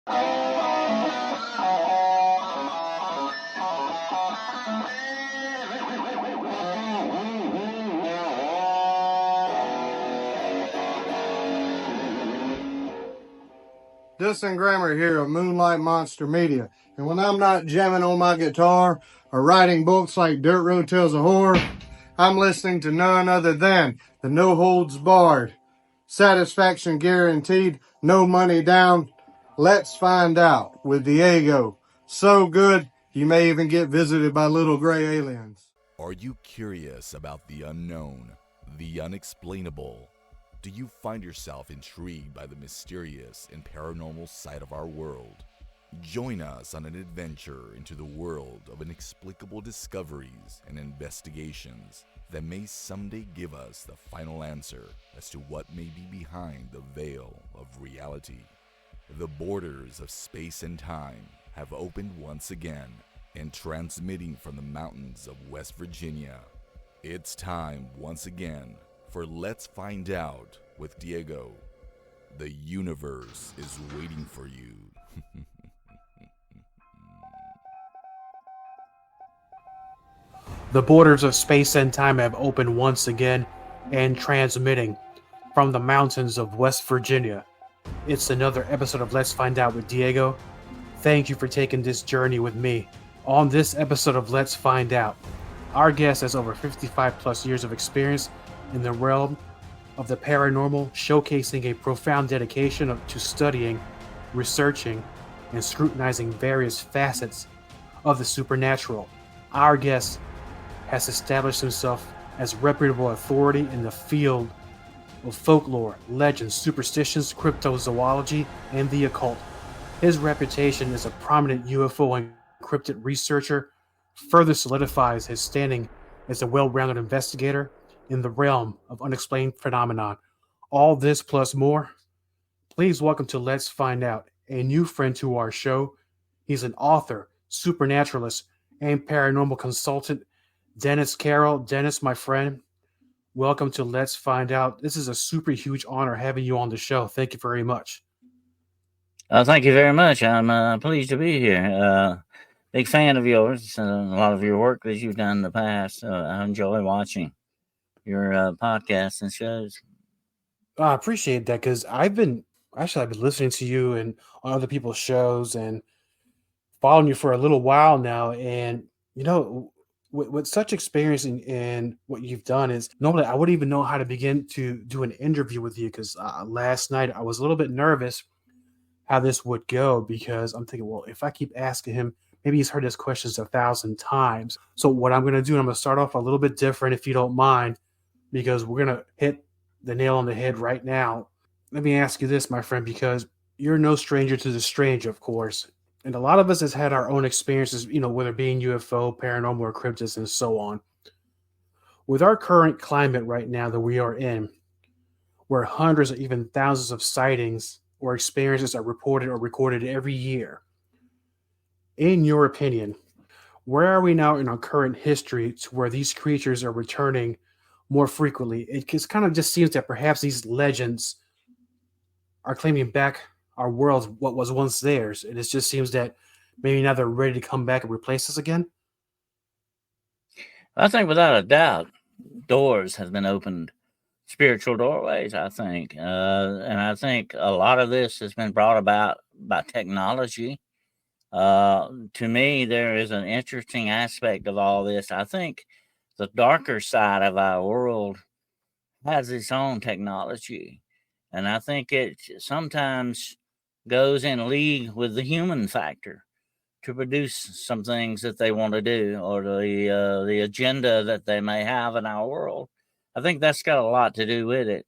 Dustin Grammer here of Moonlight Monster Media. And when I'm not jamming on my guitar or writing books like Dirt Road Tales of Horror, I'm listening to none other than the No Holds Barred, Satisfaction Guaranteed, No Money Down, Let's Find Out with Diego. So good, you may even get visited by little gray aliens. Are you curious about the unknown, the unexplainable? Do you find yourself intrigued by the mysterious and paranormal side of our world? Join us on an adventure into the world of inexplicable discoveries and investigations that may someday give us the final answer as to what may be behind the veil of reality. The borders of space and time have opened once again, and transmitting from the mountains of West Virginia, it's time once again for Let's Find Out with Diego. The universe is waiting for you. The borders of space and time have opened once again and transmitting from the mountains of West Virginia. It's another episode of Let's Find Out with Diego. Thank you for taking this journey with me. On this episode of Let's Find Out, our guest has over 55 plus years of experience in the realm of the paranormal, showcasing a profound dedication to studying, researching, and scrutinizing various facets of the supernatural. Our guest has established himself as reputable authority in the field of folklore, legends, superstitions, cryptozoology, and the occult. His reputation as a prominent UFO and cryptid researcher further solidifies his standing as a well-rounded investigator in the realm of unexplained phenomenon. All this plus more. Please welcome to Let's Find Out a new friend to our show. He's an author, supernaturalist, and paranormal consultant, Dennis Carroll. Dennis, my friend, welcome to Let's Find Out. This is a super huge honor having you on the show. Thank you very much. Thank you very much. I'm pleased to be here. Big fan of yours. A lot of your work that you've done in the past. I enjoy watching your podcasts and shows. I appreciate that because I've been listening to you and on other people's shows and following you for a little while now. And, you know, with such experience in what you've done is normally I wouldn't even know how to begin to do an interview with you because last night I was a little bit nervous how this would go because I'm thinking, well, if I keep asking him, maybe he's heard his questions 1,000 times. So what I'm going to do, I'm going to start off a little bit different if you don't mind, because we're going to hit the nail on the head right now. Let me ask you this, my friend, because you're no stranger to the strange, of course. And a lot of us has had our own experiences, you know, whether being UFO, paranormal, or cryptids, and so on. With our current climate right now that we are in, where hundreds or even thousands of sightings or experiences are reported or recorded every year, in your opinion, where are we now in our current history to where these creatures are returning more frequently? It kind of just seems that perhaps these legends are claiming back our world, what was once theirs. And it just seems that maybe now they're ready to come back and replace us again. I think without a doubt, doors have been opened, spiritual doorways, I think. And I think a lot of this has been brought about by technology. To me, there is an interesting aspect of all this. I think the darker side of our world has its own technology. And I think it sometimes goes in league with the human factor to produce some things that they want to do or the agenda that they may have in our world. I think that's got a lot to do with it.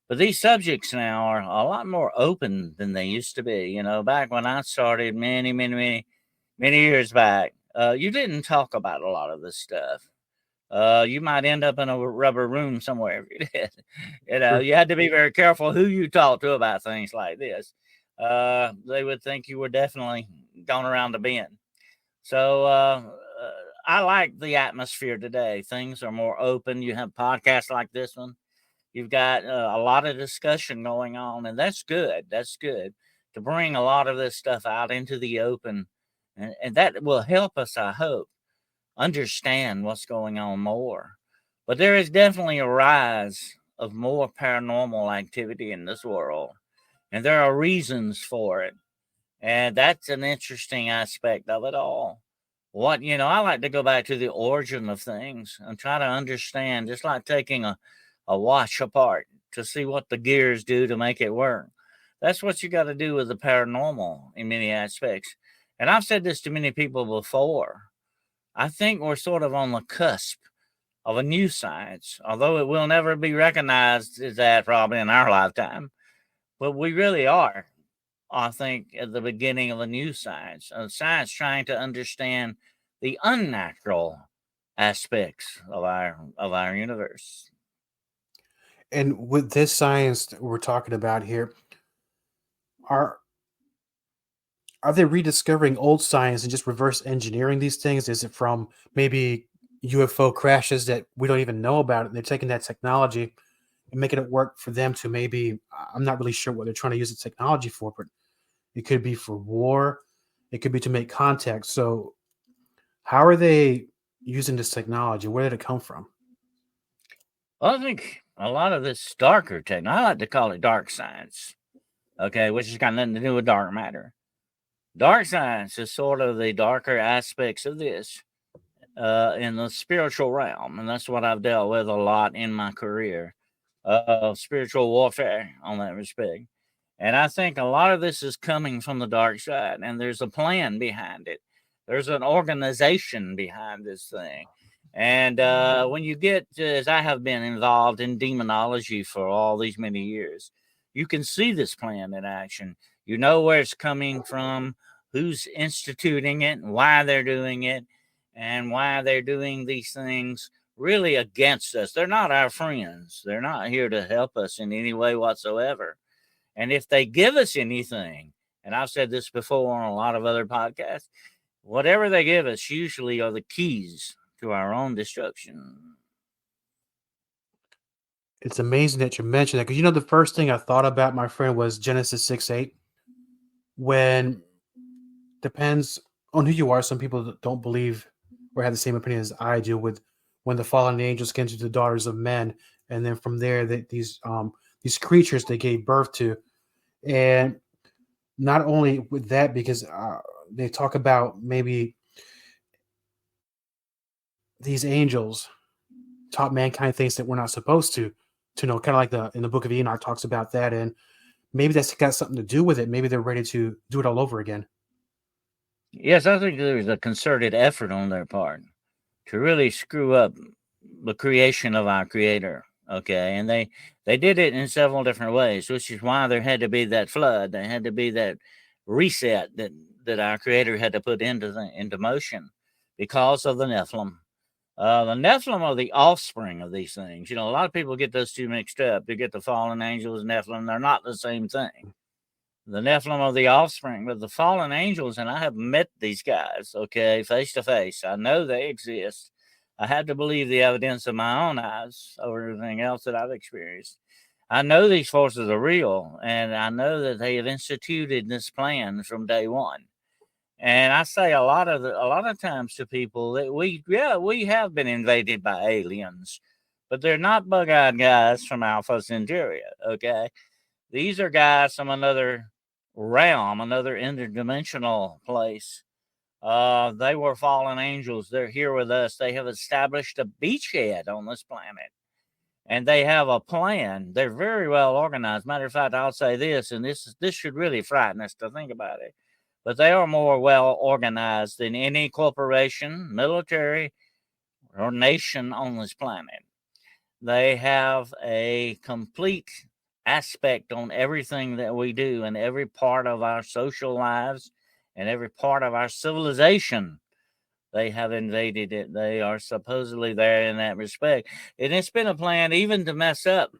But these subjects now are a lot more open than they used to be. You know, back when I started many years back, you didn't talk about a lot of this stuff. You might end up in a rubber room somewhere if you did. You know, you had to be very careful who you talk to about things like this. They would think you were definitely going around the bend. So I like the atmosphere today. Things are more open. You have podcasts like this one. You've got a lot of discussion going on, and that's good. That's good to bring a lot of this stuff out into the open. And that will help us, I hope, understand what's going on more. But there is definitely a rise of more paranormal activity in this world. And there are reasons for it. And that's an interesting aspect of it all. I like to go back to the origin of things and try to understand, just like taking a watch apart to see what the gears do to make it work. That's what you got to do with the paranormal in many aspects. And I've said this to many people before. I think we're sort of on the cusp of a new science, although it will never be recognized as that probably in our lifetime. But we really are, I think, at the beginning of a new science, a science trying to understand the unnatural aspects of our universe. And with this science that we're talking about here, are they rediscovering old science and just reverse engineering these things? Is it from maybe UFO crashes that we don't even know about, and they're taking that technology and making it work for them to maybe, I'm not really sure what they're trying to use the technology for, but it could be for war. It could be to make contact. So how are they using this technology? Where did it come from? Well, I think a lot of this darker technology, I like to call it dark science, okay, which has got nothing to do with dark matter. Dark science is sort of the darker aspects of this in the spiritual realm. And that's what I've dealt with a lot in my career, spiritual warfare on that respect. And I think a lot of this is coming from the dark side, and there's a plan behind it. There's an organization behind this thing. And when you get, as I have been involved in demonology for all these many years, you can see this plan in action. You know where it's coming from, who's instituting it, and why they're doing it, and why they're doing these things really against us. They're not our friends. They're not here to help us in any way whatsoever. And if they give us anything, and I've said this before on a lot of other podcasts, whatever they give us usually are the keys to our own destruction. It's amazing that you mentioned that, because the first thing I thought about, my friend, was Genesis 6:8. When, depends on who you are, some people don't believe or have the same opinion as I do with when the fallen angels came to the daughters of men, and then from there these creatures they gave birth to. And not only with that, because they talk about maybe these angels taught mankind things that we're not supposed to know, kind of like in the book of Enoch talks about that. And maybe that's got something to do with it. Maybe they're ready to do it all over again. Yes, I think there's a concerted effort on their part to really screw up the creation of our Creator. Okay, and they did it in several different ways, which is why there had to be that flood. There had to be that reset that our Creator had to put into motion because of the Nephilim. The Nephilim are the offspring of these things. A lot of people get those two mixed up. They get the fallen angels and Nephilim. They're not the same thing. The Nephilim are the offspring, but the fallen angels, and I have met these guys, okay, face to face. I know they exist. I had to believe the evidence of my own eyes over everything else that I've experienced. I know these forces are real, and I know that they have instituted this plan from day one. And I say a lot of times to people that we have been invaded by aliens, but they're not bug-eyed guys from Alpha Centauri, okay? These are guys from another realm, another interdimensional place. They were fallen angels. They're here with us. They have established a beachhead on this planet, and they have a plan. They're very well organized. Matter of fact, I'll say this, and this should really frighten us to think about it, but they are more well organized than any corporation, military, or nation on this planet. They have a complete aspect on everything that we do and every part of our social lives and every part of our civilization. They have invaded it. They are supposedly there in that respect. And it's been a plan even to mess up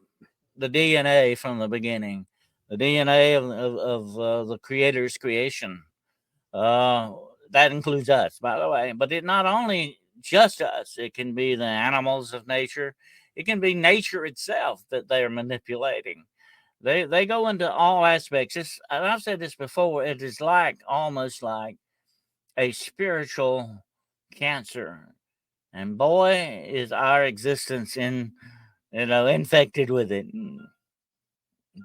the DNA from the beginning, the DNA of the Creator's creation. That includes us, by the way. But it not only just us. It can be the animals of nature. It can be nature itself that they are manipulating. They go into all aspects. And I've said this before. It is almost like a spiritual cancer, and boy, is our existence infected with it.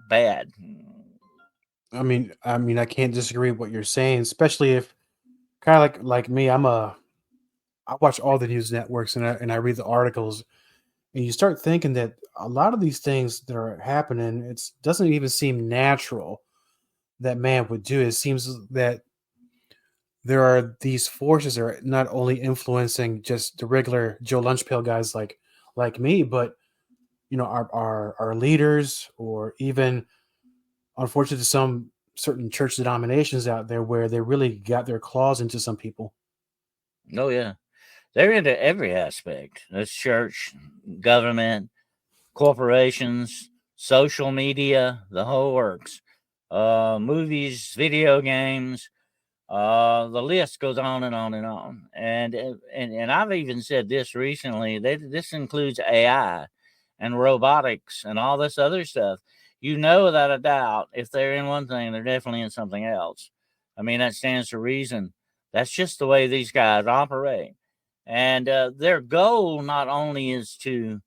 Bad. I mean, I can't disagree with what you're saying, especially if kind of like me. I watch all the news networks and I read the articles, and you start thinking that a lot of these things that are happening, it doesn't even seem natural that man would do. It seems that there are these forces that are not only influencing just the regular Joe Lunchpail guys like me, but our leaders, or even unfortunately some certain church denominations out there where they really got their claws into some people. Oh yeah, they're into every aspect. That's church, government, corporations, social media, the whole works. Movies, video games. The list goes on and on and on. And I've even said this recently. This includes AI and robotics and all this other stuff. Without a doubt, if they're in one thing, they're definitely in something else. I mean, that stands to reason. That's just the way these guys operate. And their goal not only is to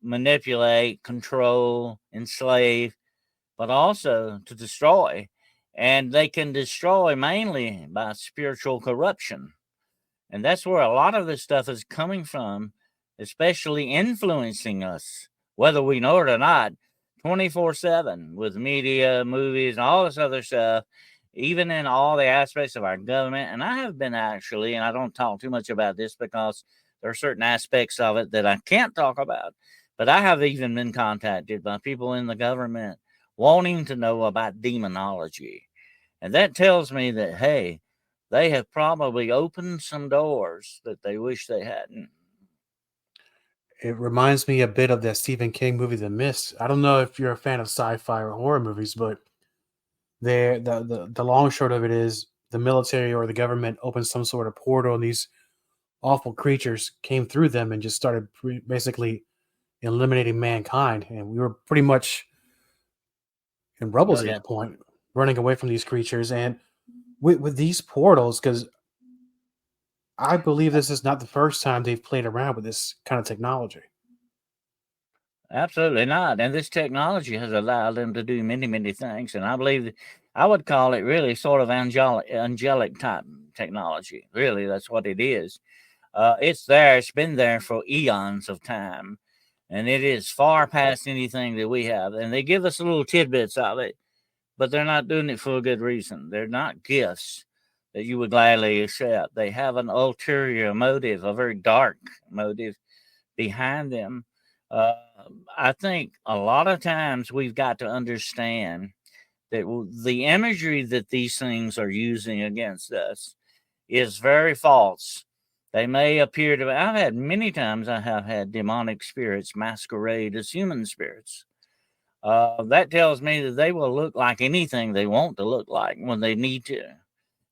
manipulate, control, enslave, but also to destroy. And they can destroy mainly by spiritual corruption. And that's where a lot of this stuff is coming from, especially influencing us, whether we know it or not, 24/7 with media, movies, and all this other stuff, even in all the aspects of our government. And I have been actually, and I don't talk too much about this because there are certain aspects of it that I can't talk about, but I have even been contacted by people in the government wanting to know about demonology. And that tells me that, hey, they have probably opened some doors that they wish they hadn't. It reminds me a bit of that Stephen King movie, The Mist. I don't know if you're a fan of sci-fi or horror movies, but the long short of it is the military or the government opened some sort of portal, and these awful creatures came through them and just started basically eliminating mankind. And we were pretty much in rubbles at that point, running away from these creatures. And with these portals, because I believe this is not the first time they've played around with this kind of technology. Absolutely not. And this technology has allowed them to do many, many things. And I believe I would call it really sort of angelic type technology. Really, that's what it is. It's there. It's been there for eons of time. And it is far past anything that we have. And they give us little tidbits of it, but they're not doing it for a good reason. They're not gifts that you would gladly accept. They have an ulterior motive, a very dark motive behind them. I think a lot of times we've got to understand that the imagery that these things are using against us is very false. They may appear to. I have had demonic spirits masquerade as human spirits. That tells me that they will look like anything they want to look like when they need to.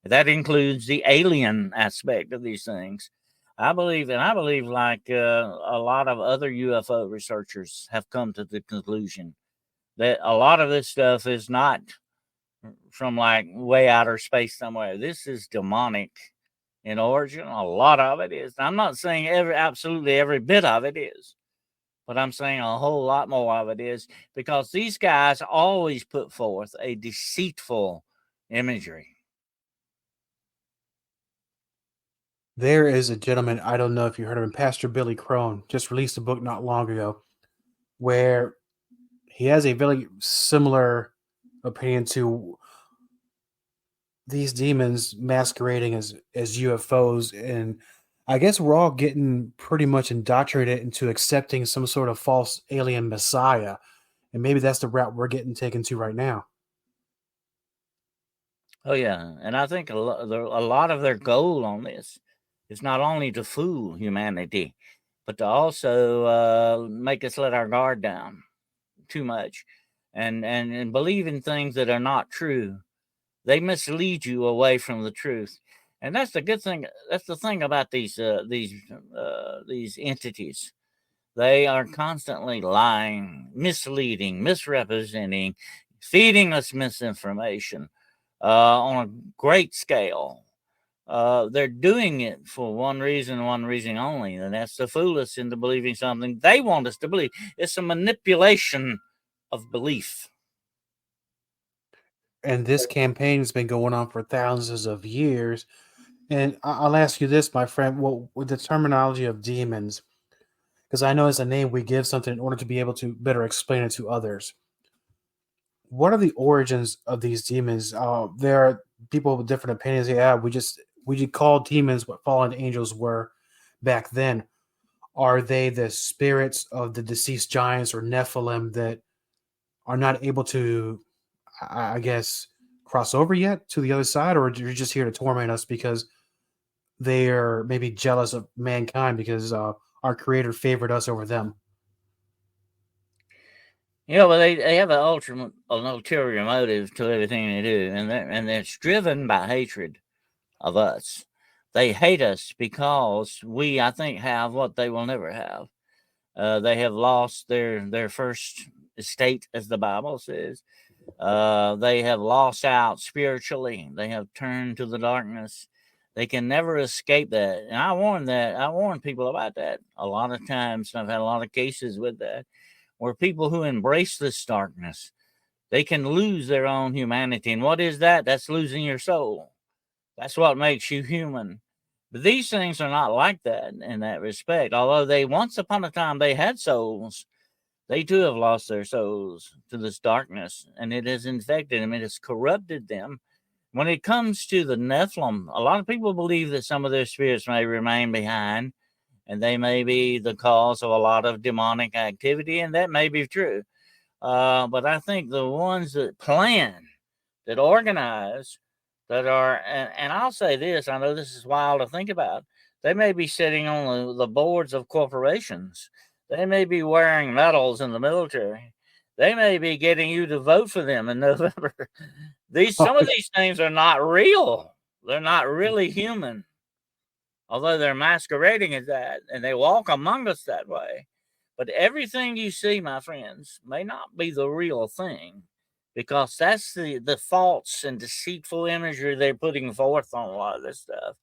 That includes the alien aspect of these things. I believe like a lot of other UFO researchers have come to the conclusion that a lot of this stuff is not from like way outer space somewhere. This is demonic in origin. A lot of it is. I'm not saying absolutely every bit of it is, but I'm saying a whole lot more of it is, because these guys always put forth a deceitful imagery. There is a gentleman, I don't know if you heard of him, Pastor Billy Crone, just released a book not long ago where he has a very similar opinion to these demons masquerading as UFOs. And I guess we're all getting pretty much indoctrinated into accepting some sort of false alien messiah. And maybe that's the route we're getting taken to right now. Oh, yeah. And I think a lot of their goal on this is not only to fool humanity, but to also make us let our guard down too much and believe in things that are not true. They mislead you away from the truth. And that's the good thing. That's the thing about these entities. They are constantly lying, misleading, misrepresenting, feeding us misinformation on a great scale. They're doing it for one reason only, and that's to fool us into believing something they want us to believe. It's a manipulation of belief. And this campaign has been going on for thousands of years. And I'll ask you this, my friend, well, with the terminology of demons, because I know it's a name we give something in order to be able to better explain it to others. What are the origins of these demons? There are people with different opinions. Yeah, we call demons what fallen angels were back then. Are they the spirits of the deceased giants or Nephilim that are not able to, I guess, cross over yet to the other side, or you're just here to torment us because they are maybe jealous of mankind because our creator favored us over them? Well, they have an ulterior motive to everything they do, and it's driven by hatred of us. They hate us because we, I think, have what they will never have. They have lost their first estate, as the Bible says. They have lost out spiritually. They have turned to the darkness. They can never escape that. And I warn people about that a lot of times. I've had a lot of cases with that, where people who embrace this darkness, they can lose their own humanity. And what is that? That's losing your soul. That's what makes you human. But these things are not like that in that respect. Although they, once upon a time, they had souls, they too have lost their souls to this darkness, and it has infected them. It has corrupted them. When it comes to the Nephilim, a lot of people believe that some of their spirits may remain behind, and they may be the cause of a lot of demonic activity, and that may be true. But I think the ones that plan, that organize, that are, and I'll say this, I know this is wild to think about, they may be sitting on the boards of corporations. They may be wearing medals in the military. They may be getting you to vote for them in November. Some of these things are not real. They're not really human, although they're masquerading as that, and they walk among us that way. But everything you see, my friends, may not be the real thing, because that's the false and deceitful imagery they're putting forth on a lot of this stuff.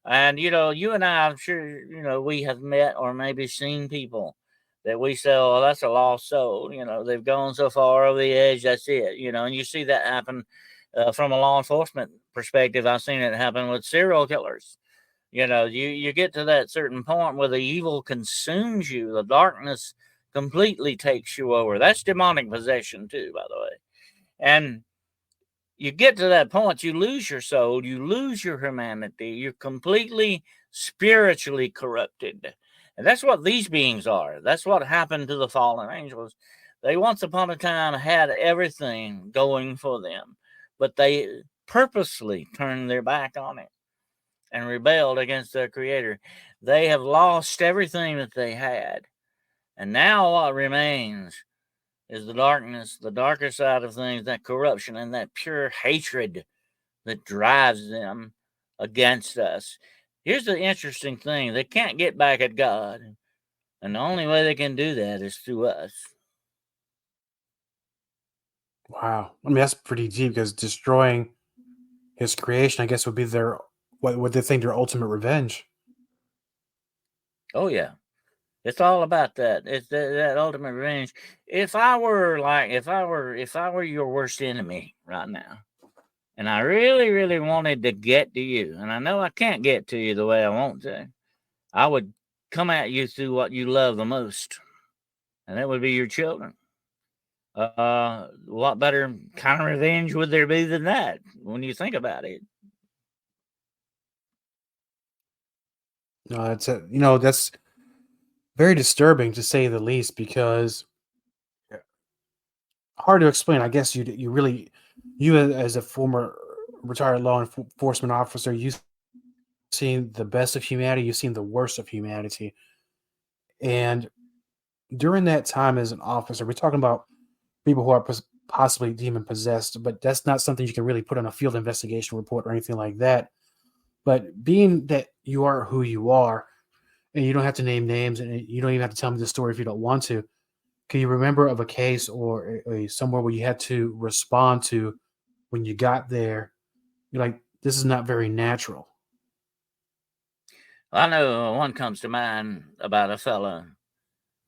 And, you and I, I'm sure, we have met or maybe seen people that we say, oh, that's a lost soul. They've gone so far over the edge, that's it. And you see that happen from a law enforcement perspective. I've seen it happen with serial killers. You get to that certain point where the evil consumes you. The darkness completely takes you over. That's demonic possession too, by the way. And you get to that point, you lose your soul, you lose your humanity, you're completely spiritually corrupted. And that's what these beings are. That's what happened to the fallen angels. They once upon a time had everything going for them, but they purposely turned their back on it and rebelled against their creator. They have lost everything that they had. And now what remains is the darkness, the darker side of things, that corruption and that pure hatred that drives them against us. Here's the interesting thing. They can't get back at God. And the only way they can do that is through us. Wow. I mean, that's pretty deep, because destroying his creation, I guess, would be what they think their ultimate revenge. Oh, yeah. It's all about that. It's that ultimate revenge. If I were your worst enemy right now, and I really, really wanted to get to you, and I know I can't get to you the way I want to, I would come at you through what you love the most, and that would be your children. What better kind of revenge would there be than that when you think about it? No, that's very disturbing, to say the least, because hard to explain. I guess you as a former retired law enforcement officer, you've seen the best of humanity, you've seen the worst of humanity. And during that time as an officer, we're talking about people who are possibly demon possessed, but that's not something you can really put on a field investigation report or anything like that. But being that you are who you are, and you don't have to name names, and you don't even have to tell me the story if you don't want to. Can you remember of a case or somewhere where you had to respond to when you got there? You're like, this is not very natural. I know one comes to mind about a fella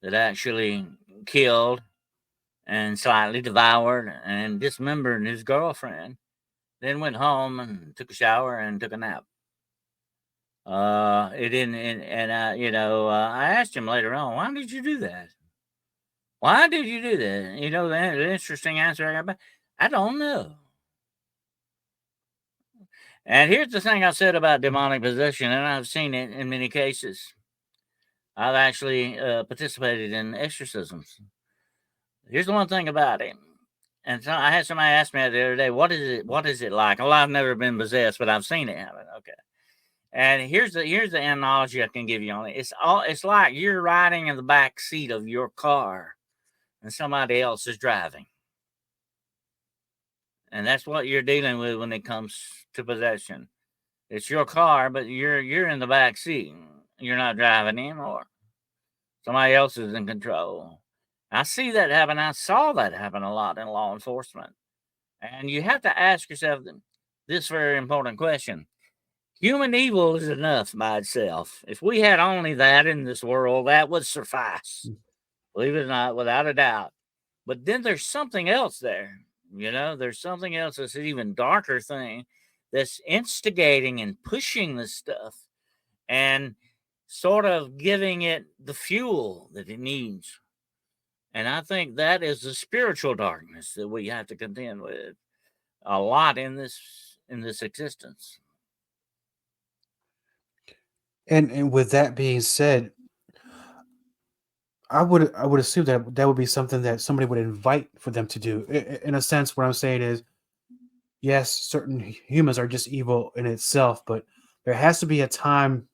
that actually killed and slightly devoured and dismembered his girlfriend, then went home and took a shower and took a nap. It didn't, I asked him later on, why did you do that? Why did you do that? You know, the interesting answer I got back, I don't know. And here's the thing I said about demonic possession, and I've seen it in many cases. I've actually participated in exorcisms. Here's the one thing about it. And so I had somebody ask me the other day, what is it like? Well, I've never been possessed, but I've seen it happen. Okay. And here's the analogy I can give you on it. It's like you're riding in the back seat of your car and somebody else is driving. And that's what you're dealing with when it comes to possession. It's your car, but you're in the back seat. You're not driving anymore. Somebody else is in control. I see that happen. I saw that happen a lot in law enforcement. And you have to ask yourself this very important question. Human evil is enough by itself. If we had only that in this world, that would suffice. Believe it or not, without a doubt. But then there's something else there. You know, there's something else that's an even darker thing that's instigating and pushing this stuff and sort of giving it the fuel that it needs. And I think that is the spiritual darkness that we have to contend with a lot in this existence. And with that being said, I would assume that would be something that somebody would invite for them to do. In a sense, what I'm saying is, yes, certain humans are just evil in itself, but there has to be a time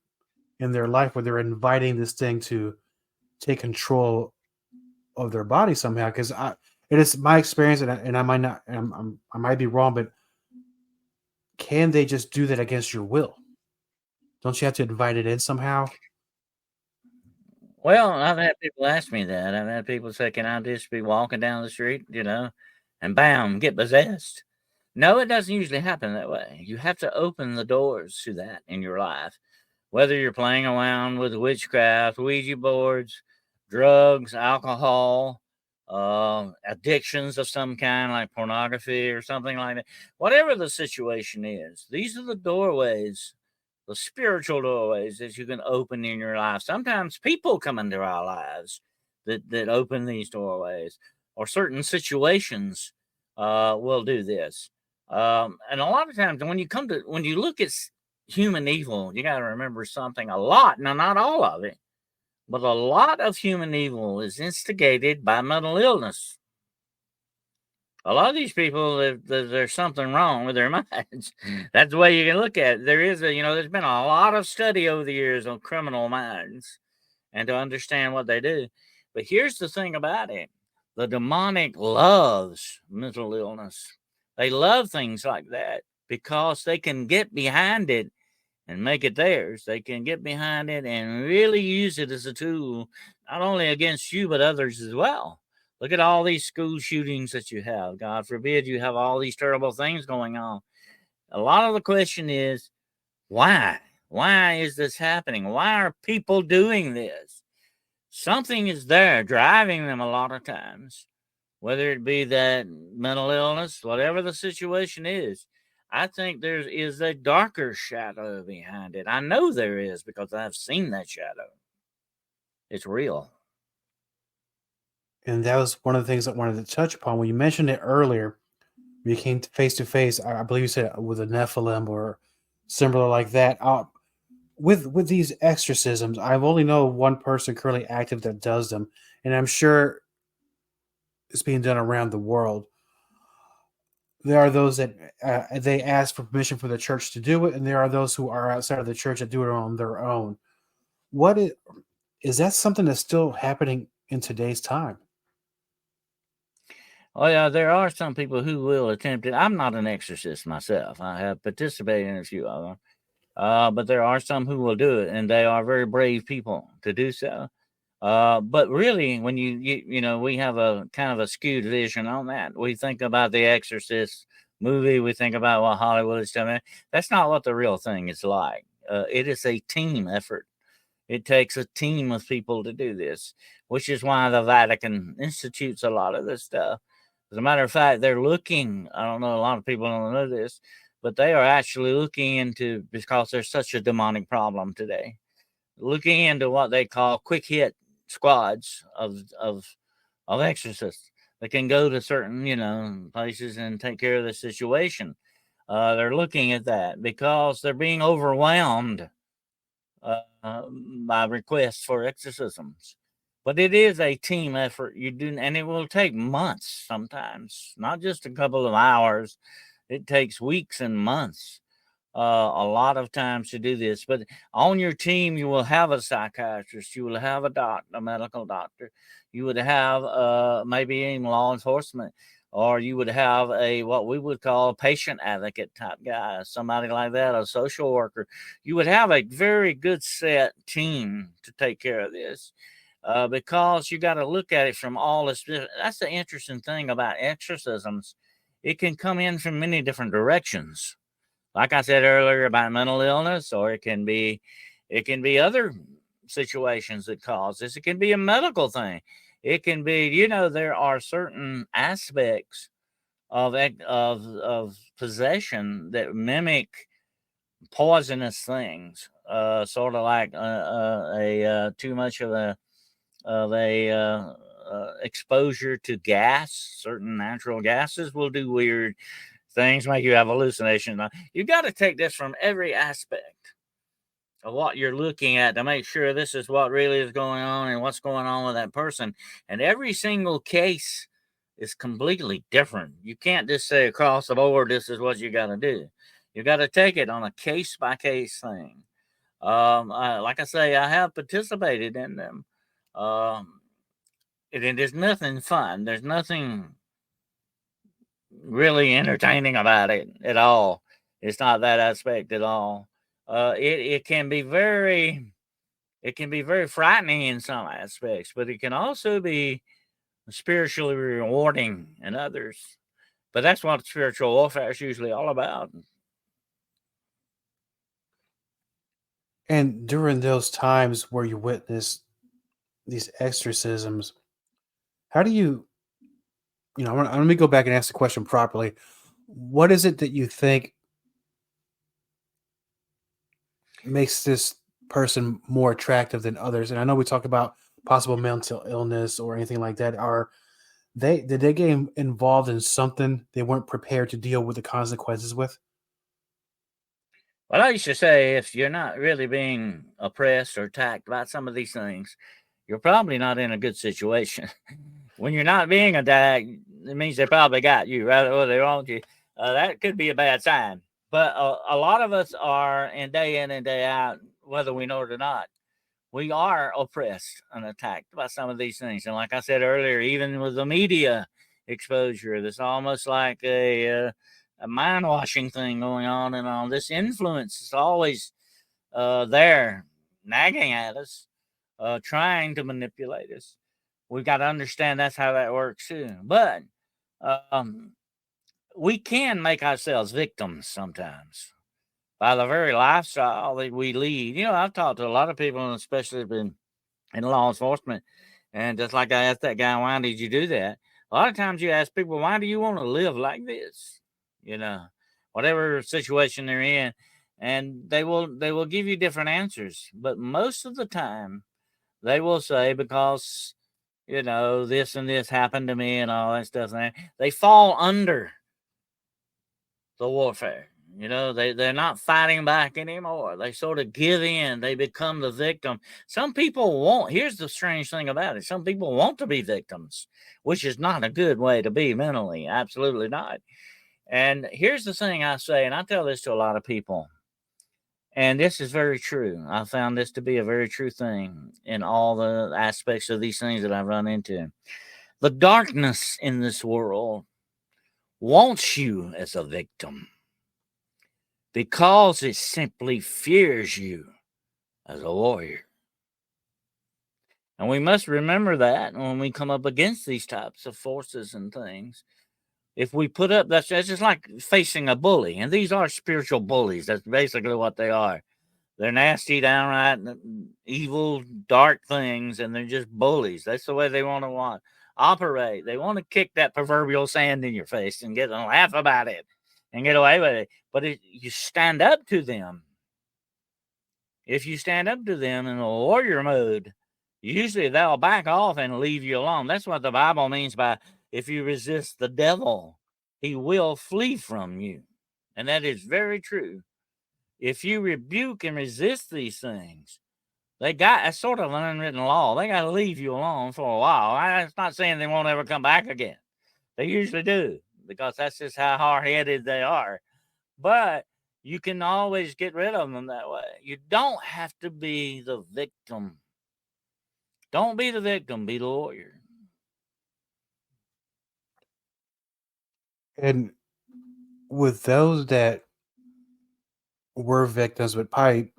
in their life where they're inviting this thing to take control of their body somehow. Because it is my experience, and I might not, I might be wrong, but can they just do that against your will? Don't you have to invite it in somehow? Well, I've had people ask me that. I've had people say, can I just be walking down the street, and bam, get possessed? No, it doesn't usually happen that way. You have to open the doors to that in your life. Whether you're playing around with witchcraft, Ouija boards, drugs, alcohol, addictions of some kind like pornography or something like that. Whatever the situation is, these are the doorways, the spiritual doorways that you can open in your life. Sometimes people come into our lives that open these doorways, or certain situations will do this. And a lot of times when you look at human evil, you got to remember something. A lot, now not all of it, but a lot of human evil is instigated by mental illness. A lot of these people, there's something wrong with their minds. That's the way you can look at it. There's been a lot of study over the years on criminal minds and to understand what they do. But here's the thing about it. The demonic loves mental illness. They love things like that because they can get behind it and make it theirs. They can get behind it and really use it as a tool, not only against you, but others as well. Look at all these school shootings that you have. God forbid you have all these terrible things going on. A lot of the question is, why? Why is this happening? Why are people doing this? Something is there driving them a lot of times, whether it be that mental illness, whatever the situation is. I think there is a darker shadow behind it. I know there is because I've seen that shadow. It's real. And that was one of the things I wanted to touch upon. When you mentioned it earlier, when you came face to face, I believe you said with a Nephilim or similar like that. With these exorcisms, I've only know one person currently active that does them, and I'm sure it's being done around the world. There are those that they ask for permission for the church to do it, and there are those who are outside of the church that do it on their own. What is that something that's still happening in today's time? Oh, yeah, there are some people who will attempt it. I'm not an exorcist myself. I have participated in a few of them. But there are some who will do it, and they are very brave people to do so. But really, when you know, we have a kind of a skewed vision on that. We think about the Exorcist movie. We think about what Hollywood is doing. That's not what the real thing is like. It is a team effort. It takes a team of people to do this, which is why the Vatican institutes a lot of this stuff. As a matter of fact, they're looking, I don't know, a lot of people don't know this, but they are actually looking into, because there's such a demonic problem today, looking into what they call quick hit squads of exorcists that can go to certain, you know, places and take care of the situation. They're looking at that because they're being overwhelmed by requests for exorcisms. But it is a team effort. You do, and it will take months sometimes, not just a couple of hours. It takes weeks and months, a lot of times to do this. But on your team, you will have a psychiatrist, you will have a doctor, a medical doctor, you would have maybe even law enforcement, or you would have a what we would call a patient advocate type guy, somebody like that, a social worker. You would have a very good set team to take care of this. Because you got to look at it from all this. That's the interesting thing about exorcisms. It can come in from many different directions. Like I said earlier about mental illness, or it can be other situations that cause this. It can be a medical thing. It can be, you know, there are certain aspects of possession that mimic poisonous things, sort of like too much of a exposure to gas. Certain natural gases will do weird things, make you have hallucinations. You got to take this from every aspect of what you're looking at to make sure this is what really is going on and what's going on with that person. And every single case is completely different. You can't just say across the board, this is what you got to do. You got to take it on a case by case thing. Like I say, I have participated in them. There's nothing fun. There's nothing really entertaining about it at all. It's not that aspect at all. It can be very frightening in some aspects, but it can also be spiritually rewarding in others. But that's what spiritual warfare is usually all about. And during those times where you witness these exorcisms, how do you, let me go back and ask the question properly. What is it that you think makes this person more attractive than others? And I know we talk about possible mental illness or anything like that. Did they get involved in something they weren't prepared to deal with the consequences with? Well, I used to say, if you're not really being oppressed or attacked by some of these things, you're probably not in a good situation. When you're not being attacked, it means they probably got you, right? Or they want you. That could be a bad sign. But a lot of us are, and day in and day out, whether we know it or not, we are oppressed and attacked by some of these things. And like I said earlier, even with the media exposure, there's almost like a mind washing thing going on, and all this influence is always there, nagging at us, trying to manipulate us. We've got to understand that's how that works too. But we can make ourselves victims sometimes by the very lifestyle that we lead. You know, I've talked to a lot of people, especially in law enforcement, and just like I asked that guy, why did you do that? A lot of times you ask people, why do you want to live like this? You know, whatever situation they're in, and they will give you different answers. But most of the time, they will say, because, you know, this and this happened to me and all that stuff. And they fall under the warfare. You know, they're not fighting back anymore. They sort of give in. They become the victim. Some people won't. Here's the strange thing about it. Some people want to be victims, which is not a good way to be mentally. Absolutely not. And here's the thing I say, and I tell this to a lot of people, and this is very true. I found this to be a very true thing in all the aspects of these things that I've run into. The darkness in this world wants you as a victim. because it simply fears you as a warrior. And we must remember that when we come up against these types of forces and things. If we put up, that's just like facing a bully. And these are spiritual bullies. That's basically what they are. They're nasty, downright evil, dark things, and they're just bullies. That's the way they want to operate. They want to kick that proverbial sand in your face and get and laugh about it and get away with it. But you stand up to them. If you stand up to them in a warrior mode, usually they'll back off and leave you alone. That's what the Bible means by if you resist the devil, he will flee from you. And that is very true. If you rebuke and resist these things, they got a sort of an unwritten law. They got to leave you alone for a while. I'm not saying they won't ever come back again. They usually do, because that's just how hard-headed they are. But you can always get rid of them that way. You don't have to be the victim. Don't be the victim, be the warrior. And with those that were victims but probably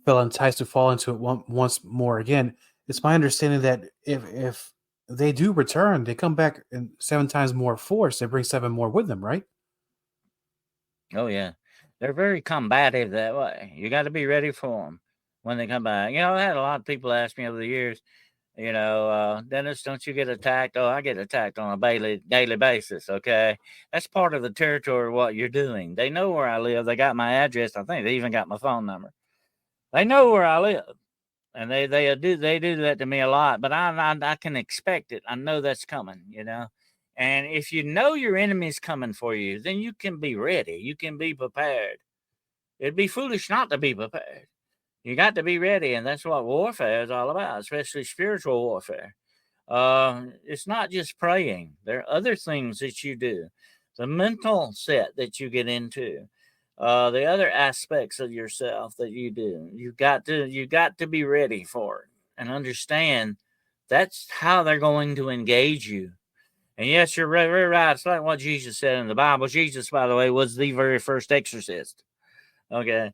felt enticed to fall into it once more again, it's my understanding that if they do return, they come back in 7 times more force. They bring 7 more with them, right? Oh, yeah. They're very combative that way. You got to be ready for them when they come back. I had a lot of people ask me over the years, Dennis, don't you get attacked? Oh, I get attacked on a daily basis, okay? That's part of the territory of what you're doing. They know where I live. They got my address. I think they even got my phone number. They know where I live. And they do that to me a lot, but I can expect it. I know that's coming, And if you know your enemy's coming for you, then you can be ready. You can be prepared. It'd be foolish not to be prepared. You got to be ready, and that's what warfare is all about, especially spiritual warfare. It's not just praying. There are other things that you do. The mental set that you get into. The other aspects of yourself that you do. You got to be ready for it and understand that's how they're going to engage you. And yes, you're very right. It's like what Jesus said in the Bible. Jesus, by the way, was the very first exorcist. Okay.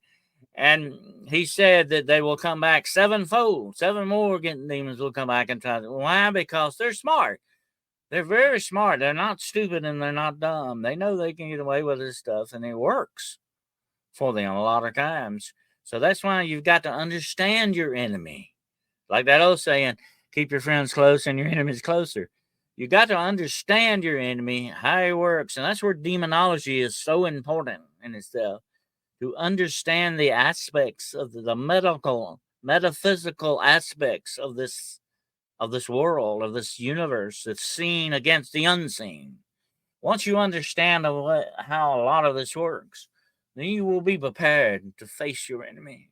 And he said that they will come back 7-fold. 7 more demons will come back and try to. Why? Because they're smart. They're very smart. They're not stupid and they're not dumb. They know they can get away with this stuff, and it works for them a lot of times. So that's why you've got to understand your enemy. Like that old saying, keep your friends close and your enemies closer. You got to understand your enemy, how he works. And that's where demonology is so important in itself. To understand the aspects of the metaphysical aspects of this world, of this universe that's seen against the unseen. Once you understand how a lot of this works, then you will be prepared to face your enemy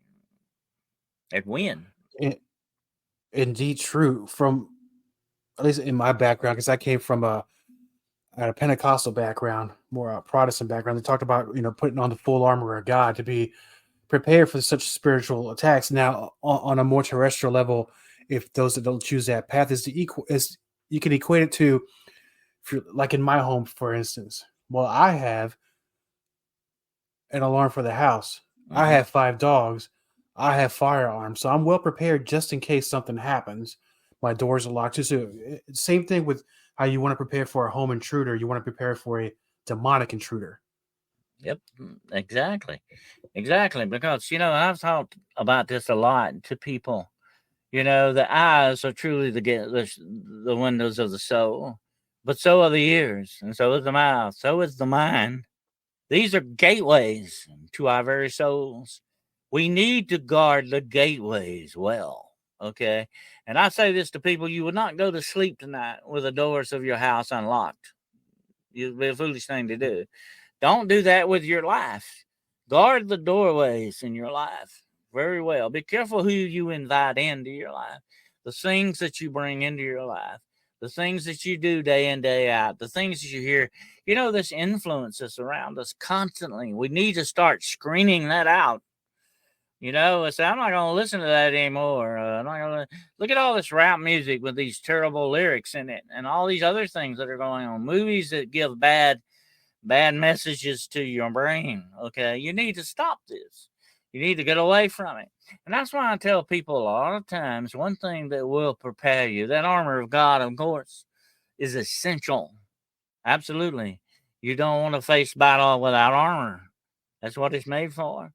and win. Indeed, true. From at least in my background, because I came from a Pentecostal background, more a Protestant background. They talked about putting on the full armor of God to be prepared for such spiritual attacks. Now, on a more terrestrial level, if those that don't choose that path is you can equate it to, like in my home, for instance. Well, I have an alarm for the house. Mm-hmm. I have 5 dogs. I have firearms, so I'm well prepared just in case something happens. My doors are locked too. So same thing with how you want to prepare for a home intruder. You want to prepare for a demonic intruder. Yep, exactly. Because, I've talked about this a lot to people. The eyes are truly the windows of the soul, but so are the ears, and so is the mouth, so is the mind. These are gateways to our very souls. We need to guard the gateways well, okay? And I say this to people, you would not go to sleep tonight with the doors of your house unlocked. It would be a foolish thing to do. Don't do that with your life. Guard the doorways in your life very well. Be careful who you invite into your life. The things that you bring into your life. The things that you do day in, day out. The things that you hear. This influence that's around us constantly. We need to start screening that out. Say, I'm not going to listen to that anymore. I'm not going to look at all this rap music with these terrible lyrics in it and all these other things that are going on. Movies that give bad bad messages to your brain. Okay, you need to stop this. You need to get away from it. And that's why I tell people a lot of times, one thing that will prepare you, that armor of God, of course, is essential. Absolutely. You don't want to face battle without armor. That's what it's made for.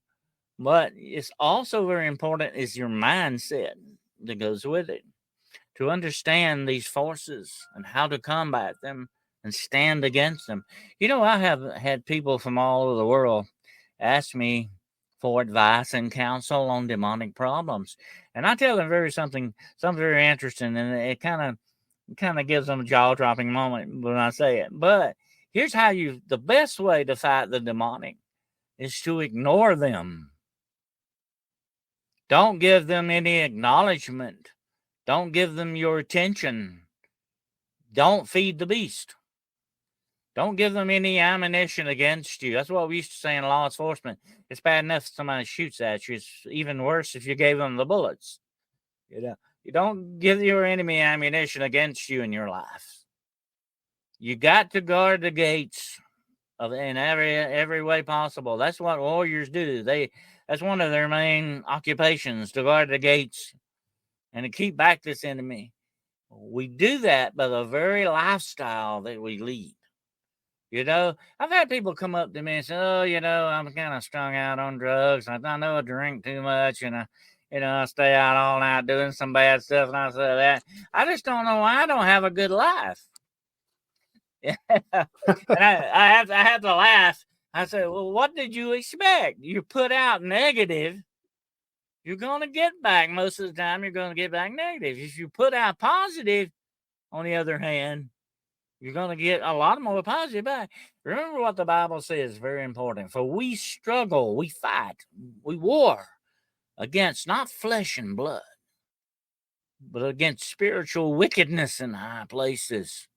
But it's also very important is your mindset that goes with it. To understand these forces and how to combat them and stand against them. You know, I have had people from all over the world ask me for advice and counsel on demonic problems. And I tell them something very interesting, and it kind of gives them a jaw-dropping moment when I say it. But here's how the best way to fight the demonic is to ignore them. Don't give them any acknowledgement. Don't give them your attention. Don't feed the beast. Don't give them any ammunition against you. That's what we used to say in law enforcement. It's bad enough if somebody shoots at you. It's even worse if you gave them the bullets. You don't give your enemy ammunition against you in your life. You got to guard the gates in every way possible. That's what warriors do. That's one of their main occupations, to guard the gates and to keep back this enemy. We do that by the very lifestyle that we lead. I've had people come up to me and say, oh, I'm kind of strung out on drugs. I know I drink too much, and I stay out all night doing some bad stuff. And I say that. I just don't know why I don't have a good life. And I have to laugh. I say, well, what did you expect? You put out negative, you're going to get back. Most of the time, you're going to get back negative. If you put out positive, on the other hand, you're going to get a lot more positive back. Remember what the Bible says, very important. For we struggle, we fight, we war against not flesh and blood, but against spiritual wickedness in high places.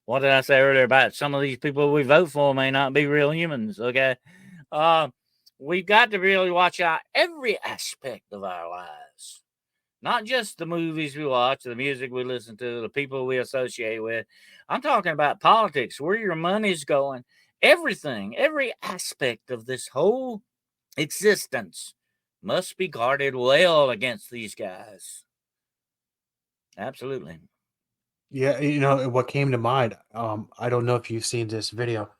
What did I say earlier about some of these people we vote for may not be real humans, okay? We've got to really watch out every aspect of our lives. Not just the movies we watch, the music we listen to, the people we associate with. I'm talking about politics, where your money's going, everything, every aspect of this whole existence must be guarded well against these guys. Absolutely. Yeah, what came to mind, I don't know if you've seen this video.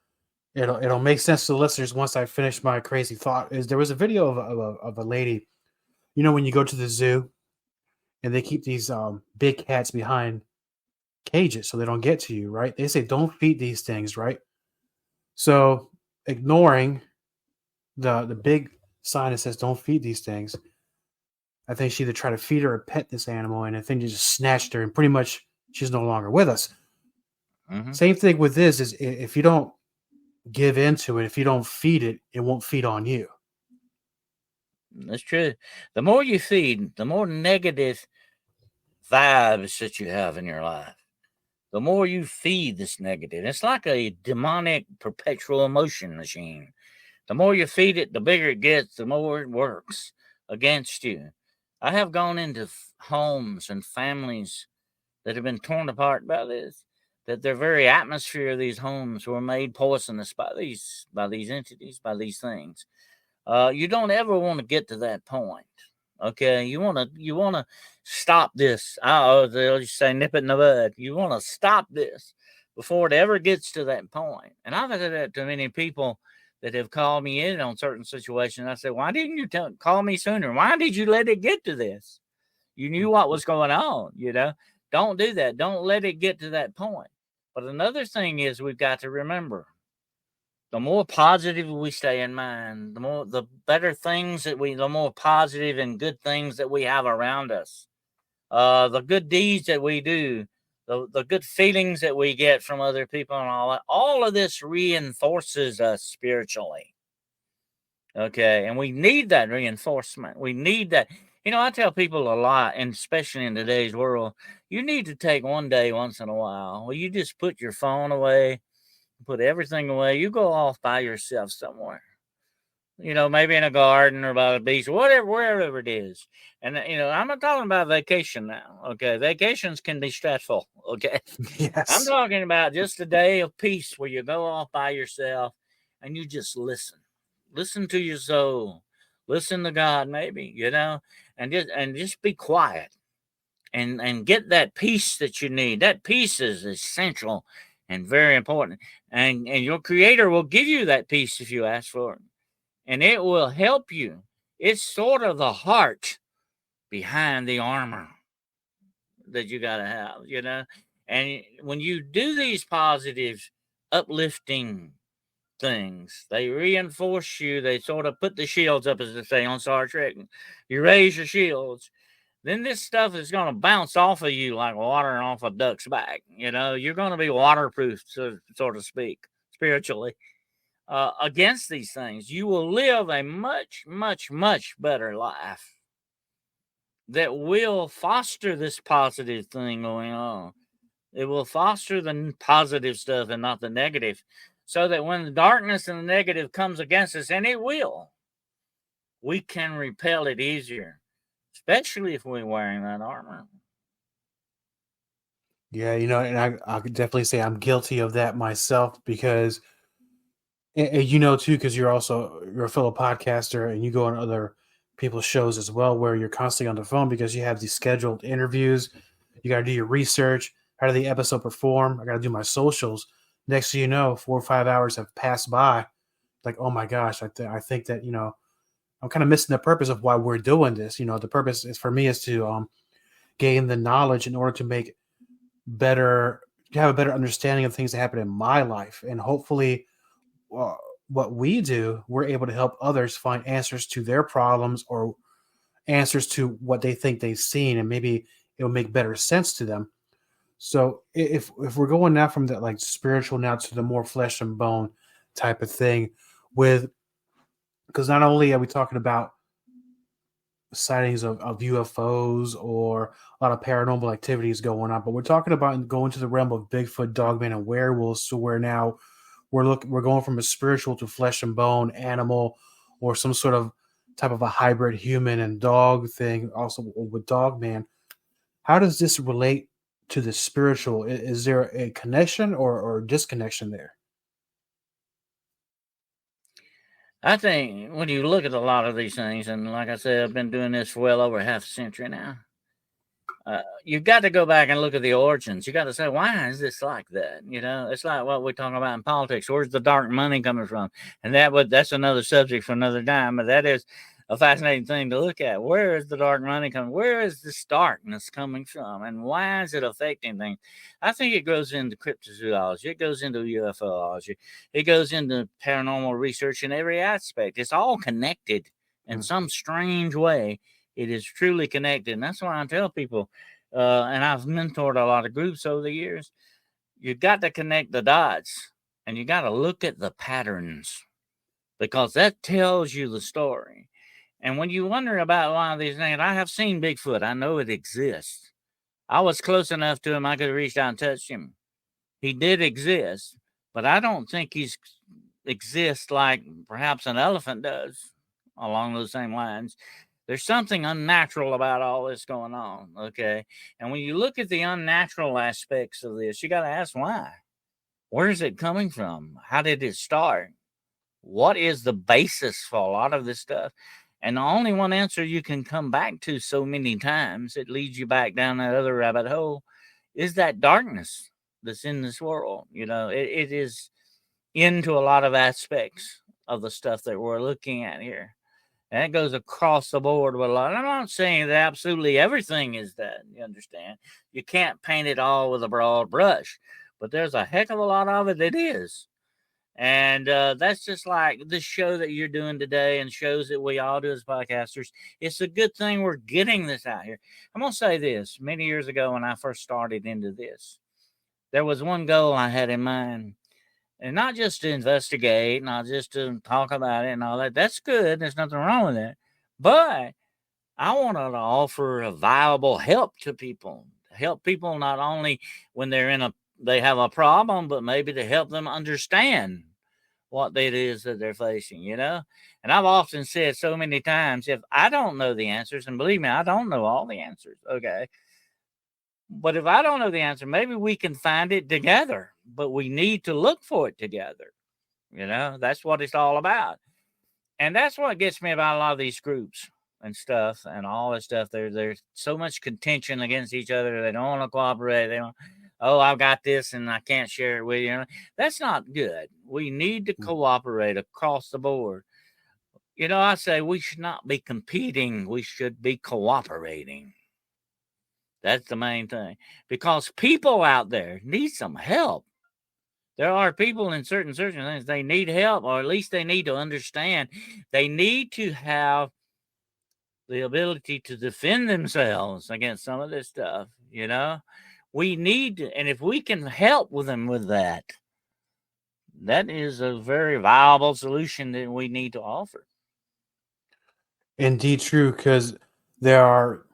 It'll make sense to the listeners once I finish my crazy thought. Is there was a video of a lady, when you go to the zoo and they keep these big cats behind cages so they don't get to you, right? They say don't feed these things, right? So ignoring the big sign that says don't feed these things, I think she either tried to feed her or pet this animal, and I think they just snatched her, and pretty much she's no longer with us. Mm-hmm. Same thing with this is if you don't give into it, if you don't feed it, it won't feed on you. That's true. The more you feed, the more negative vibes that you have in your life, the more you feed this negative. It's like a demonic perpetual emotion machine. The more you feed it, the bigger it gets, the more it works against you. I have gone into homes and families that have been torn apart by this, that their very atmosphere of these homes were made poisonous by these entities, by these things. You don't ever want to get to that point. Okay, you want to stop this. They'll just say nip it in the bud. You want to stop this before it ever gets to that point. And I've had that to many people that have called me in on certain situations. I said, why didn't you call me sooner? Why did you let it get to this? You knew what was going on, Don't do that. Don't let it get to that point. But another thing is we've got to remember, the more positive we stay in mind, the better things the more positive and good things that we have around us, the good deeds that we do, the good feelings that we get from other people and all of this reinforces us spiritually. Okay. And we need that reinforcement. We need that. I tell people a lot, and especially in today's world, you need to take one day once in a while where you just put your phone away, put everything away. You go off by yourself somewhere. maybe in a garden or by the beach, whatever, wherever it is. And, I'm not talking about vacation now. Okay. Vacations can be stressful. Okay. I'm Yes. talking about just a day of peace where you go off by yourself and you just listen. Listen to your soul. Listen to God, maybe, and just be quiet and get that peace that you need. That peace is essential and very important. And your creator will give you that peace if you ask for it. And it will help you. It's sort of the heart behind the armor that you got to have. And when you do these positive, uplifting things, they reinforce you. They sort of put the shields up, as they say on Star Trek. You raise your shields. Then this stuff is going to bounce off of you like water off a duck's back. You're going to be waterproof, so to speak, spiritually. Against these things, you will live a much, much, much better life that will foster this positive thing going on. It will foster the positive stuff and not the negative, so that when the darkness and the negative comes against us, and it will, we can repel it easier, especially if we're wearing that armor. Yeah, and I could definitely say I'm guilty of that myself because, and too, because you're a fellow podcaster and you go on other people's shows as well, where you're constantly on the phone because you have these scheduled interviews. You got to do your research. How did the episode perform? I got to do my socials. Next thing you know, 4 or 5 hours have passed by. Like, oh my gosh, I think that, I'm kind of missing the purpose of why we're doing this. The purpose is for me is to gain the knowledge in order to have a better understanding of things that happen in my life. And hopefully what we do, we're able to help others find answers to their problems or answers to what they think they've seen, and maybe it will make better sense to them. So if we're going now from the like spiritual now to the more flesh and bone type of thing, because not only are we talking about sightings of UFOs or a lot of paranormal activities going on, but we're talking about going to the realm of Bigfoot, Dogman, and werewolves. So where now we're going from a spiritual to flesh and bone animal, or some sort of type of a hybrid human and dog thing. Also with Dogman, how does this relate to the spiritual? Is there a connection or disconnection there? I think when you look at a lot of these things, and like I said, I've been doing this for well over half a century now. You've got to go back and look at the origins. You got to say, why is this like that? It's like what we're talking about in politics. Where's the dark money coming from? And that's another subject for another time. But that is a fascinating thing to look at. Where is the dark money coming? Where is this darkness coming from? And why is it affecting things? I think it goes into cryptozoology. It goes into UFOlogy. It goes into paranormal research in every aspect. It's all connected in some strange way. It is truly connected. And that's why I tell people, and I've mentored a lot of groups over the years, you got to connect the dots and you got to look at the patterns, because that tells you the story. And when you wonder about a lot of these things, I have seen Bigfoot. I know it exists. I was close enough to him, I could have reached out and touched him. He did exist, but I don't think he exists like perhaps an elephant does along those same lines. There's something unnatural about all this going on, okay? And when you look at the unnatural aspects of this, you got to ask why. Where is it coming from? How did it start? What is the basis for a lot of this stuff? And the only one answer you can come back to so many times, it leads you back down that other rabbit hole, is that darkness that's in this world. It is into a lot of aspects of the stuff that we're looking at here. And it goes across the board with a lot. I'm not saying that absolutely everything is that, you understand? You can't paint it all with a broad brush, but there's a heck of a lot of it that is. And that's just like this show that you're doing today and shows that we all do as podcasters. It's a good thing we're getting this out here. I'm going to say this. Many years ago when I first started into this, there was one goal I had in mind. And not just to investigate, not just to talk about it and all that. That's good. There's nothing wrong with that. But I wanted to offer a viable help to people. Help people not only when they have a problem, but maybe to help them understand what it is that they're facing, you know? And I've often said so many times, if I don't know the answers, and believe me, I don't know all the answers, okay? But if I don't know the answer, maybe we can find it together, but we need to look for it together. You know, that's what it's all about. And that's what gets me about a lot of these groups and stuff and all this stuff. There's so much contention against each other. They don't want to cooperate. They don't, oh, I've got this and I can't share it with you. That's not good. We need to cooperate across the board. You know, I say we should not be competing. We should be cooperating. That's the main thing. Because people out there need some help. There are people in certain things, they need help, or at least they need to understand. They need to have the ability to defend themselves against some of this stuff, you know? We need to, and if we can help with them with that, that is a very viable solution that we need to offer. Indeed true, because there are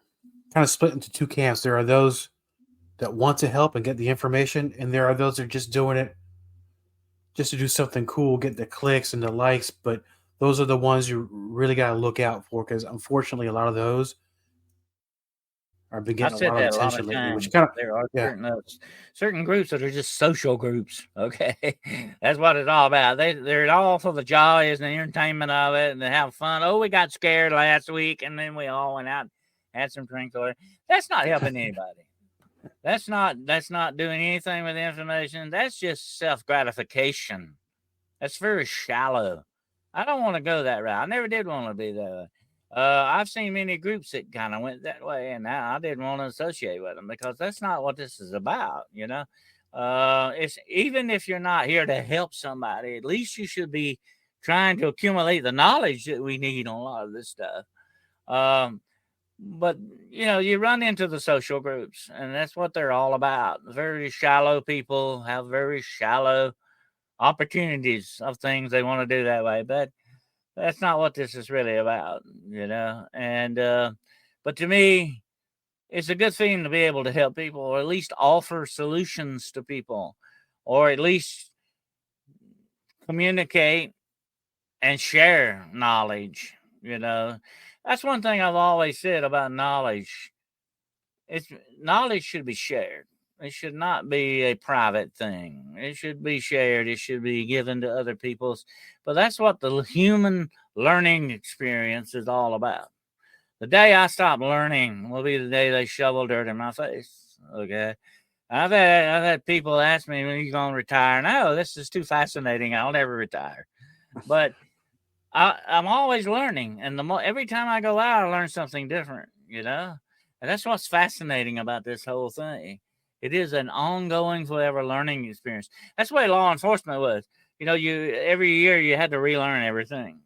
kind of split into two camps. There are those that want to help and get the information, and there are those that are just doing it just to do something cool, get the clicks and the likes. But those are the ones you really got to look out for, because unfortunately a lot of those are been getting a lot of attention lately, which kind of, there are certain groups that are just social groups. Okay, that's what it's all about. They're all for the joys and the entertainment of it, and they have fun. Oh, we got scared last week, and then we all went out and had some drinks. That's not helping anybody. That's not doing anything with the information. That's just self-gratification. That's very shallow. I don't want to go that route. I never did want to be that way. I've seen many groups that kind of went that way, and now I didn't want to associate with them, because that's not what this is about, you know? It's even if you're not here to help somebody, at least you should be trying to accumulate the knowledge that we need on a lot of this stuff. But, you know, you run into the social groups, and that's what they're all about. Very shallow people have very shallow opportunities of things they want to do that way. But that's not what this is really about, you know. And, but to me, it's a good thing to be able to help people, or at least offer solutions to people, or at least communicate and share knowledge, you know. That's one thing I've always said about knowledge. Knowledge should be shared. It should not be a private thing. It should be shared. It should be given to other people's. But that's what the human learning experience is all about. The day I stop learning will be the day they shovel dirt in my face. Okay. I've had people ask me, when are you going to retire? No, this is too fascinating. I'll never retire. But I'm always learning, and every time I go out, I learn something different, you know? And that's what's fascinating about this whole thing. It is an ongoing, forever learning experience. That's the way law enforcement was. You know, every year you had to relearn everything.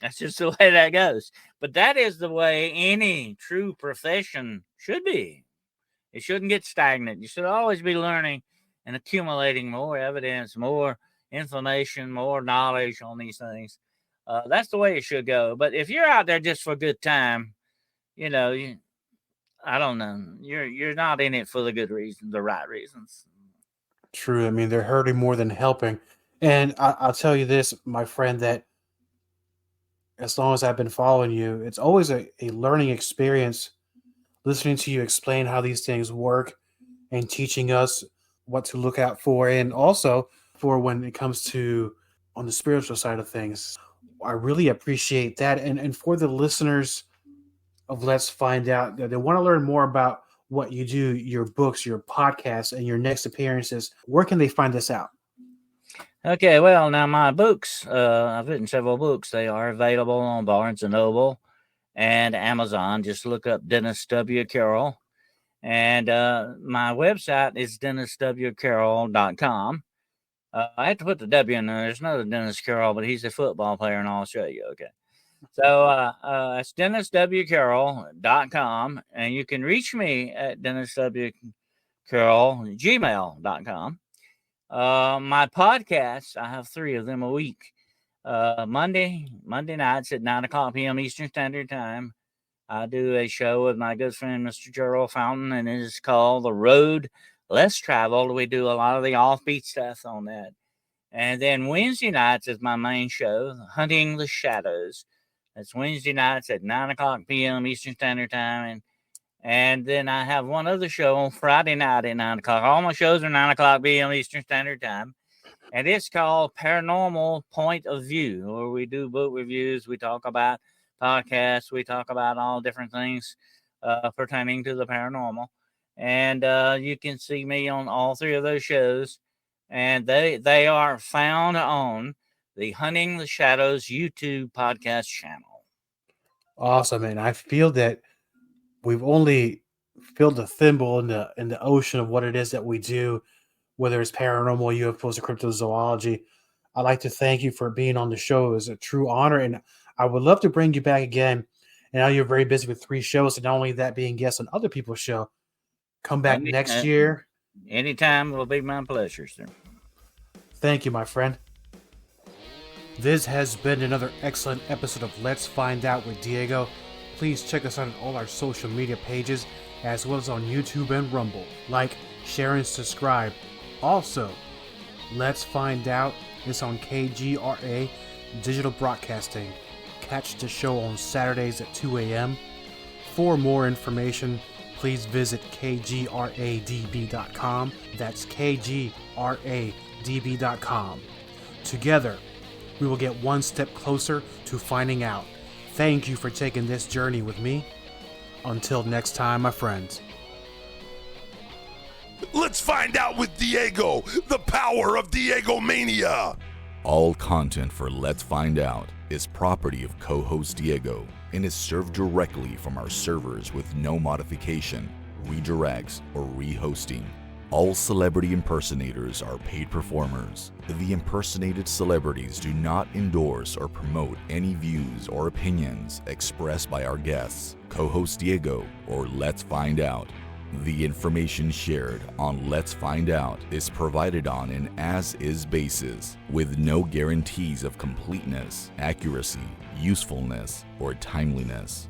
That's just the way that goes. But that is the way any true profession should be. It shouldn't get stagnant. You should always be learning and accumulating more evidence, more information, more knowledge on these things. That's the way it should go. But if you're out there just for a good time, you know, I don't know, you're not in it for the good reasons, the right reasons. True. I mean, they're hurting more than helping. And I'll tell you this, my friend, that as long as I've been following you, it's always a learning experience listening to you explain how these things work and teaching us what to look out for. And also for when it comes to on the spiritual side of things. I really appreciate that. And for the listeners of Let's Find Out, that they want to learn more about what you do, your books, your podcasts, and your next appearances, where can they find this out? Okay, well, now my books, I've written several books. They are available on Barnes & Noble and Amazon. Just look up Dennis W. Carroll. And my website is denniswcarroll.com. I have to put the W in there. There's another Dennis Carroll, but he's a football player in Australia. Okay. So it's denniswcarroll.com, and you can reach me at denniswcarroll@gmail.com. My podcasts, I have 3 of them a week. Monday nights at 9:00 p.m. Eastern Standard Time, I do a show with my good friend, Mr. Gerald Fountain, and it is called The Road Less Traveled. We do a lot of the offbeat stuff on that. And then Wednesday nights is my main show, Hunting the Shadows. That's Wednesday nights at 9 o'clock p.m. Eastern Standard Time. And then I have one other show on Friday night at 9 o'clock. All my shows are 9 o'clock p.m. Eastern Standard Time. And it's called Paranormal Point of View, where we do book reviews. We talk about podcasts. We talk about all different things pertaining to the paranormal. And you can see me on all three of those shows. And they are found on the Hunting the Shadows YouTube podcast channel. Awesome, and I feel that we've only filled a thimble in the ocean of what it is that we do, whether it's paranormal, UFOs, or cryptozoology. I'd like to thank you for being on the show. It was a true honor, and I would love to bring you back again. And now you're very busy with 3 shows, and not only that, being guests on other people's show. Come back next year. Anytime will be my pleasure, sir. Thank you, my friend. This has been another excellent episode of Let's Find Out with Diego. Please check us out on all our social media pages, as well as on YouTube and Rumble. Like, share, and subscribe. Also, Let's Find Out is on KGRA Digital Broadcasting. Catch the show on Saturdays at 2 a.m. For more information, please visit KGRADB.com. That's KGRADB.com. Together, we will get one step closer to finding out. Thank you for taking this journey with me. Until next time, my friends. Let's find out with Diego, the power of Diego Mania. All content for Let's Find Out is property of co-host Diego and is served directly from our servers with no modification, redirects, or rehosting. All celebrity impersonators are paid performers. The impersonated celebrities do not endorse or promote any views or opinions expressed by our guests, co-host Diego, or Let's Find Out. The information shared on Let's Find Out is provided on an as-is basis, with no guarantees of completeness, accuracy, usefulness, or timeliness.